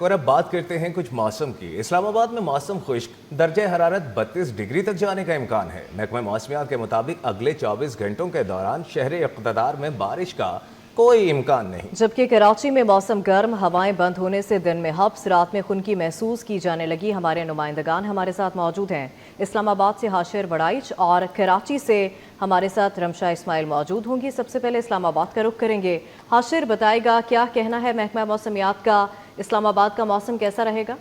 مبارک۔ اور اب بات کرتے ہیں کچھ موسم کی۔ اسلام آباد میں موسم خشک، درجہ حرارت 32 ڈگری تک جانے کا امکان ہے۔ محکمہ موسمیات کے مطابق اگلے 24 گھنٹوں کے دوران شہر اقتدار میں بارش کا کوئی امکان نہیں، جبکہ کراچی میں موسم گرم، ہوائیں بند ہونے سے دن میں حبس، رات میں خنکی محسوس کی جانے لگی۔ ہمارے نمائندگان ہمارے ساتھ موجود ہیں۔ اسلام آباد سے ہاشر بڑائچ اور کراچی سے ہمارے ساتھ رمشا اسماعیل موجود ہوں گی۔ سب سے پہلے اسلام آباد کا رخ کریں گے۔ ہاشر بتائے گا کیا کہنا ہے محکمہ موسمیات کا، اسلام آباد کا موسم کیسا رہے گا؟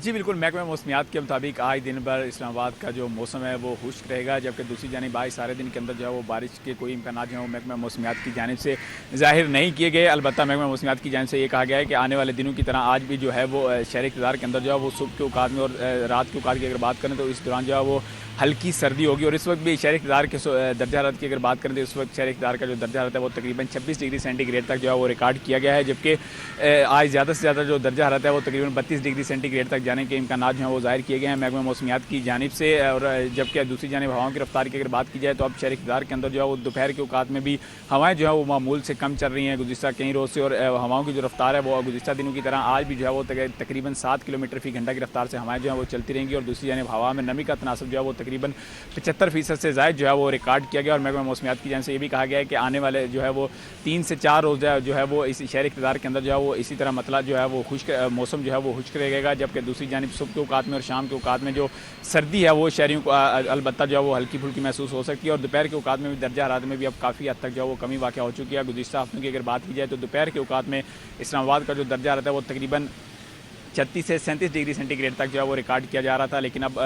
جی بالکل، محکمہ موسمیات کے مطابق آج دن بھر اسلام آباد کا جو موسم ہے وہ خشک رہے گا، جبکہ دوسری جانب آج سارے دن کے اندر جو ہے وہ بارش کے کوئی امکانات جو ہیں وہ محکمہ موسمیات کی جانب سے ظاہر نہیں کیے گئے۔ البتہ محکمہ موسمیات کی جانب سے یہ کہا گیا ہے کہ آنے والے دنوں کی طرح آج بھی جو ہے وہ شہر اقتدار کے اندر جو ہے وہ صبح کے اوقات میں اور رات کے اوقات کی اگر بات کریں تو اس دوران جو ہے وہ ہلکی سردی ہوگی، اور اس وقت بھی شہر اقتدار کے درجہ حرارت کی اگر بات کریں تو اس وقت شہر اقتدار کا جو درجہ حرارت ہے وہ تقریباً 26 ڈگری سینٹی گریڈ تک جو ہے وہ ریکارڈ کیا گیا ہے، جبکہ آج زیادہ سے زیادہ جو درجہ حرارت ہے وہ تقریباً 32 ڈگری سینٹی گریڈ تک جانے کے امکانات جو ہیں وہ ظاہر کیے گئے ہیں محکمہ موسمیات کی جانب سے۔ اور جبکہ دوسری جانب ہواؤں کی رفتار کی اگر بات کی جائے تو اب شہر اقتدار کے اندر جو ہے وہ دوپہر کے اوقات میں بھی ہوائیں جو ہے وہ معمول سے کم چل رہی ہیں گزشتہ کئی روز سے، اور ہواؤں کی جو رفتار ہے وہ گزشتہ دنوں کی طرح آج بھی جو ہے وہ تقریباً 7 کلومیٹر فی گھنٹہ کی رفتار سے ہوائیں جو ہیں وہ چلتی رہیں گی، اور دوسری جانب ہوا میں نمی کا تناسب جو ہے وہ تقریباً 75% سے زائد جو ہے وہ ریکارڈ کیا گیا۔ اور محکمہ موسمیات کی جانب سے یہ بھی کہا گیا ہے کہ آنے والے جو ہے وہ 3 سے 4 روز جو ہے وہ اسی شہر اقتدار کے اندر جو ہے وہ اسی طرح مطلب جو ہے وہ خشک موسم جو ہے وہ خشک رہے گا، جبکہ دوسری جانب صبح کے اوقات میں اور شام کے اوقات میں جو سردی ہے وہ شہریوں کو البتہ جو ہے وہ ہلکی پھلکی محسوس ہو سکتی ہے، اور دوپہر کے اوقات میں بھی درجہ حرارت میں بھی اب کافی حد تک جو ہے وہ کمی واقع ہو چکی ہے۔ گزشتہ ہفتوں کی اگر بات کی جائے تو دوپہر کے اوقات میں اسلام آباد کا جو درجہ حرارت ہے وہ تقریباً 36 سے 37 ڈگری سینٹی گریڈ تک جو ہے وہ ریکارڈ کیا جا رہا تھا، لیکن اب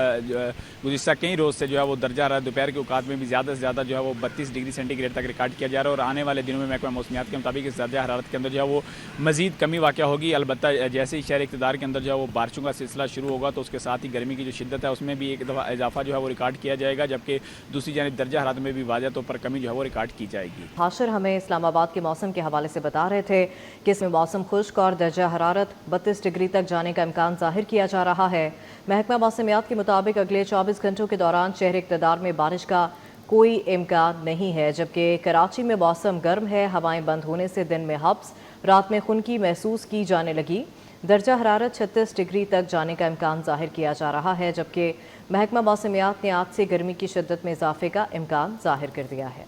گزشتہ کئی روز سے جو ہے وہ درجہ حرارت دوپہر کے اوقات میں بھی زیادہ سے زیادہ جو ہے وہ 32 ڈگری سینٹی گریڈ تک ریکارڈ کیا جا رہا ہے، اور آنے والے دنوں میں محکمہ موسمیات کے مطابق اس درجہ حرارت کے اندر جو ہے وہ مزید کمی واقع ہوگی۔ البتہ جیسے ہی شہر اقتدار کے اندر جو ہے وہ بارشوں کا سلسلہ شروع ہوگا تو اس کے ساتھ ہی گرمی کی جو شدت ہے اس میں بھی ایک دفعہ اضافہ جو ہے وہ ریکارڈ کیا جائے گا، جبکہ دوسری جانب درجہ حرارت میں بھی واضح طور پر کمی جو ہے وہ ریکارڈ کی جائے گی۔ ہاشر ہمیں اسلام آباد کے موسم کے حوالے سے بتا رہے تھے کہ اس میں موسم خشک اور درجہ حرارت 32 ڈگری تک جانے کا امکان ظاہر کیا جا رہا ہے۔ محکمہ موسمیات کے مطابق اگلے 24 گھنٹوں کے دوران شہر اقتدار میں بارش کا کوئی امکان نہیں ہے، جبکہ کراچی میں موسم گرم ہے، ہوائیں بند ہونے سے دن میں حبس، رات میں خنکی محسوس کی جانے لگی۔ درجہ حرارت 36 ڈگری تک جانے کا امکان ظاہر کیا جا رہا ہے، جبکہ محکمہ موسمیات نے آج سے گرمی کی شدت میں اضافے کا امکان ظاہر کر دیا ہے۔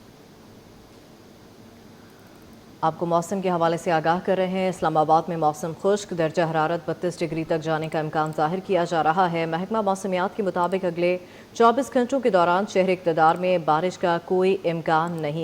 آپ کو موسم کے حوالے سے آگاہ کر رہے ہیں۔ اسلام آباد میں موسم خشک، درجہ حرارت 32 ڈگری تک جانے کا امکان ظاہر کیا جا رہا ہے۔ محکمہ موسمیات کے مطابق اگلے 24 گھنٹوں کے دوران شہر اقتدار میں بارش کا کوئی امکان نہیں